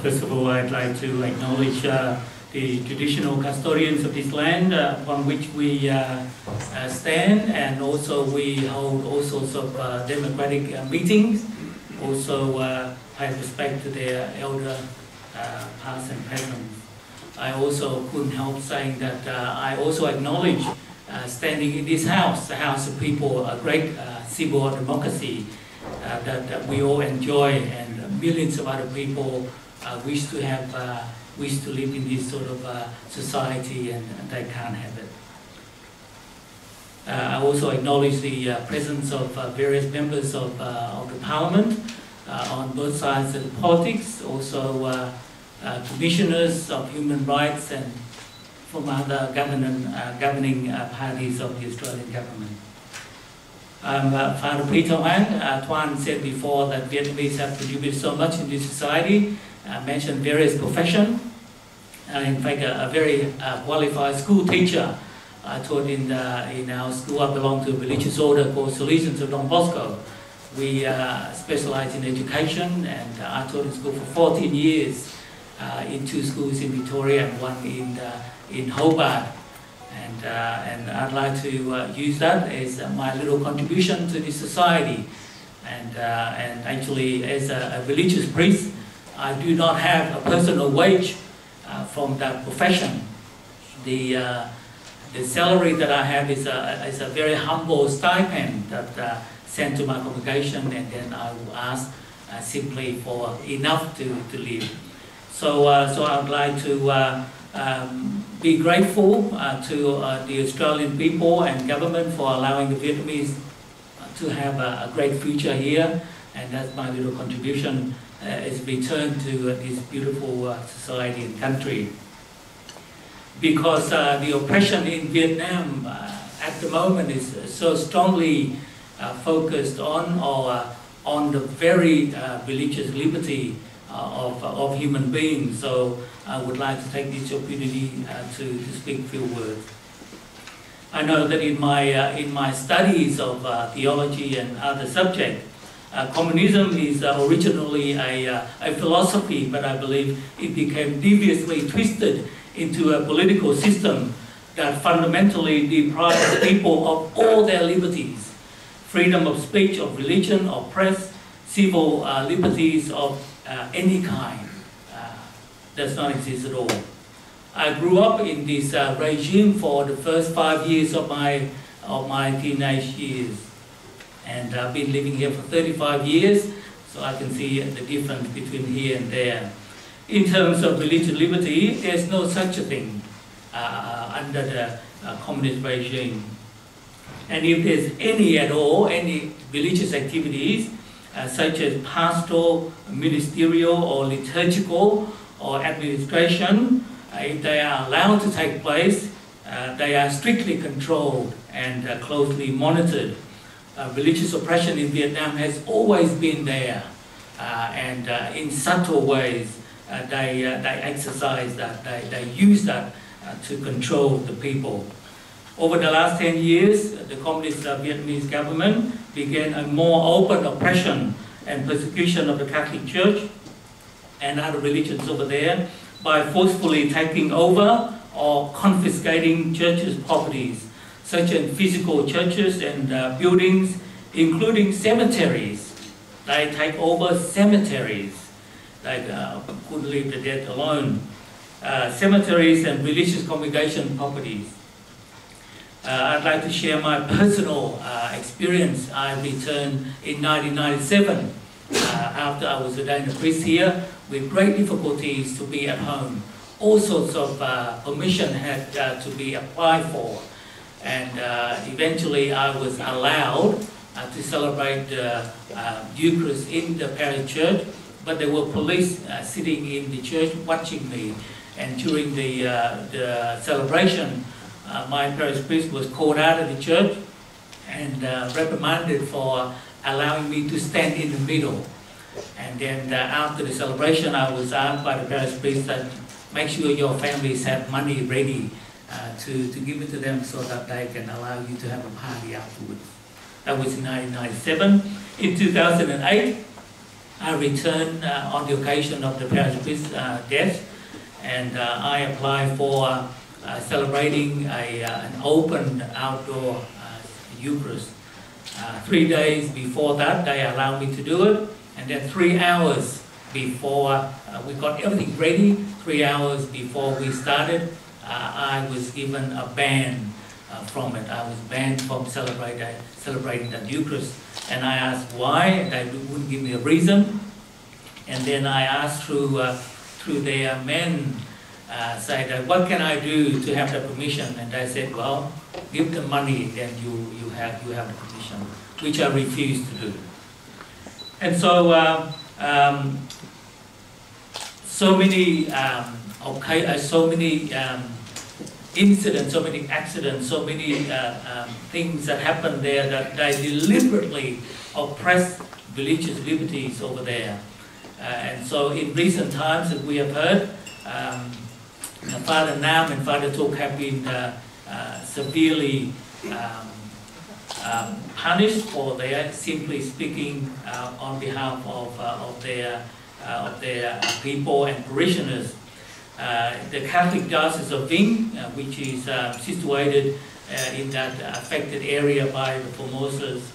First of all, I'd like to acknowledge the traditional custodians of this land upon which we stand, and also we hold all sorts of democratic meetings. Also pay respect to their elder past and present. I also couldn't help saying that I also acknowledge standing in this house, the House of People, a great symbol of democracy that we all enjoy, and millions of other people wish to live in this sort of society, and they can't have it. I also acknowledge the presence of various members of the Parliament on both sides of the politics, also commissioners of human rights and from other governing parties of the Australian government. Father Peter Hoàng, Tuan said before that Vietnamese have contributed so much in this society, mentioned various professions. In fact, a very qualified school teacher taught in our school. I belong to a religious order called Salesians of Don Bosco. We specialize in education, and I taught in school for 14 years in 2 schools in Victoria and 1 in Hobart. And I'd like to use that as my little contribution to this society. And actually, as a religious priest, I do not have a personal wage from that profession. The salary that I have is a very humble stipend that sent to my congregation, and then I will ask simply for enough to live. So I'd like to be grateful to the Australian people and government for allowing the Vietnamese to have a great future here, and that's my little contribution as return to this beautiful society and country. Because the oppression in Vietnam at the moment is so strongly focused on the very religious liberty of human beings. So I would like to take this opportunity to speak a few words. I know that in my studies of theology and other subjects, communism is originally a philosophy, but I believe it became deviously twisted into a political system that fundamentally deprives people of all their liberties. Freedom of speech, of religion, of press, civil liberties of any kind does not exist at all. I grew up in this regime for the first 5 years of my teenage years, and I've been living here for 35 years, so I can see the difference between here and there. In terms of religious liberty, there's no such a thing under the communist regime. And if there's any at all, any religious activities, such as pastoral, ministerial, or liturgical, or administration, if they are allowed to take place, they are strictly controlled and closely monitored. Religious oppression in Vietnam has always been there, and in subtle ways they exercise that, they use that to control the people. Over the last 10 years, the Communist Vietnamese government began a more open oppression and persecution of the Catholic Church and other religions over there by forcefully taking over or confiscating churches' properties, such as physical churches and buildings, including cemeteries. They take over cemeteries. They couldn't leave the dead alone. Cemeteries and religious congregation properties. I'd like to share my personal experience. I returned in 1997 after I was ordained a priest here with great difficulties to be at home. All sorts of permission had to be applied for, and eventually I was allowed to celebrate the Eucharist in the parish church, but there were police sitting in the church watching me, and during the celebration, my parish priest was called out of the church and reprimanded for allowing me to stand in the middle. And then after the celebration, I was asked by the parish priest that make sure your families have money ready to give it to them so that they can allow you to have a party afterwards. That was in 1997. In 2008, I returned on the occasion of the parish priest's death, and I applied for celebrating an open outdoor Eucharist. 3 days before that, they allowed me to do it, and then 3 hours before we got everything ready, 3 hours before we started, I was given a ban from it. I was banned from celebrating the Eucharist, and I asked why, and they wouldn't give me a reason. And then I asked through their men, say that what can I do to have the permission? And they said, well, give the money, then you have the permission, which I refused to do. And so so many incidents, so many accidents, so many things that happened there that they deliberately oppress religious liberties over there. And so in recent times, as we have heard, Father Nam and Father Tuk have been severely punished for their simply speaking on behalf of their people and parishioners. The Catholic Diocese of Linh, which is situated in that affected area by the Formosa's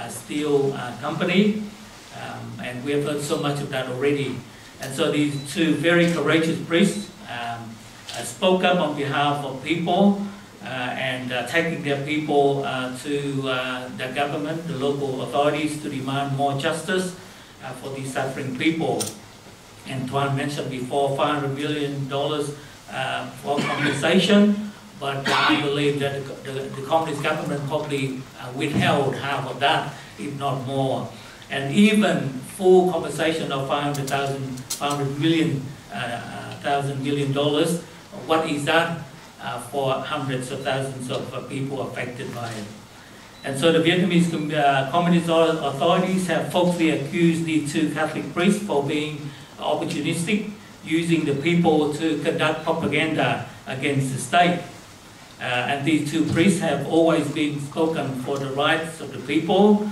steel company, and we have heard so much of that already. And so these two very courageous priests spoke up on behalf of people and taking their people to the government, the local authorities, to demand more justice for these suffering people. And Tuan mentioned before $500 million for compensation, but I believe that the communist government probably withheld half of that, if not more. And even full compensation of $500 million, what is that for hundreds of thousands of people affected by it? And so the Vietnamese communist authorities have falsely accused these two Catholic priests for being opportunistic, using the people to conduct propaganda against the state. And these two priests have always been spoken for the rights of the people,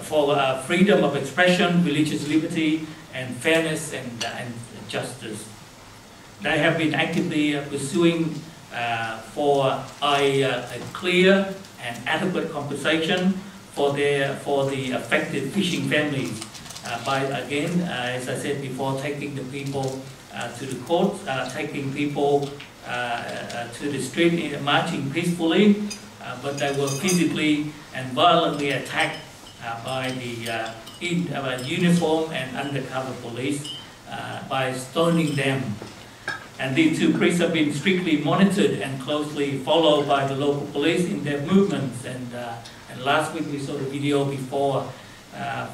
for freedom of expression, religious liberty, and fairness and justice. They have been actively pursuing for a clear and adequate compensation for the affected fishing families by, again, as I said before, taking the people to the courts, taking people to the street, marching peacefully, but they were physically and violently attacked by the uniform and undercover police by stoning them. And these two priests have been strictly monitored and closely followed by the local police in their movements. And last week we saw the video before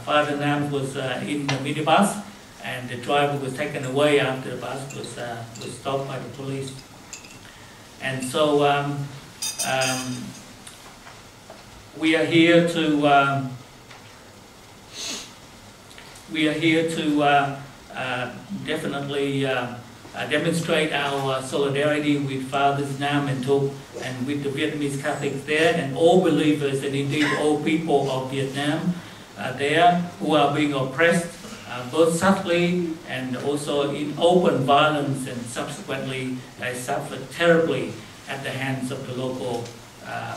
Father Nam was in the minibus, and the driver was taken away after the bus was stopped by the police. And so we are here to definitely demonstrate our solidarity with Fathers Nam and Tuk and with the Vietnamese Catholics there, and all believers, and indeed all people of Vietnam there who are being oppressed both subtly and also in open violence, and subsequently they suffered terribly at the hands of the local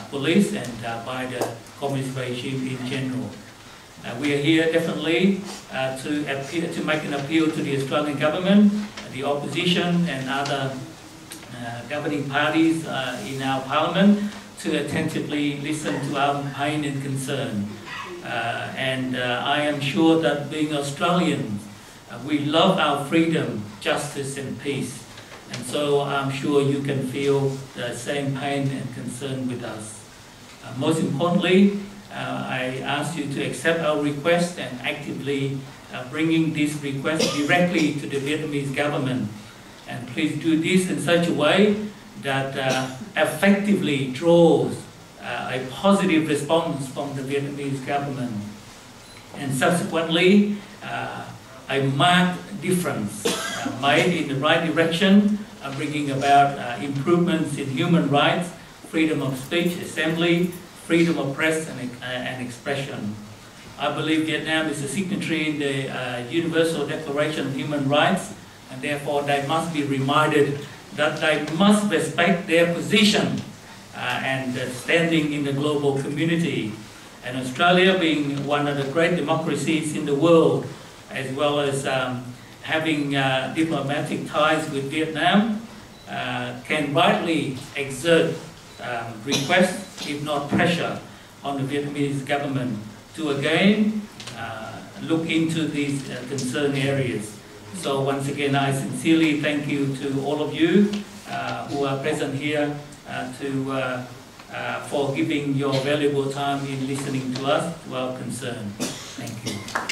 police and by the communist regime in general. We are here definitely to make an appeal to the Australian government, the opposition and other governing parties in our parliament to attentively listen to our pain and concern. I am sure that being Australians, we love our freedom, justice and peace. And so I'm sure you can feel the same pain and concern with us. Most importantly, I ask you to accept our request and actively bringing this request directly to the Vietnamese government. And please do this in such a way that effectively draws a positive response from the Vietnamese government. And subsequently, a marked difference made in the right direction, bringing about improvements in human rights, freedom of speech, assembly, freedom of press and expression. I believe Vietnam is a signatory in the Universal Declaration of Human Rights, and therefore they must be reminded that they must respect their position and standing in the global community. And Australia, being one of the great democracies in the world, as well as having diplomatic ties with Vietnam, can rightly exert requests, if not pressure, on the Vietnamese government to again look into these concerned areas. So once again, I sincerely thank you to all of you who are present here for giving your valuable time in listening to us, to our concern. Thank you.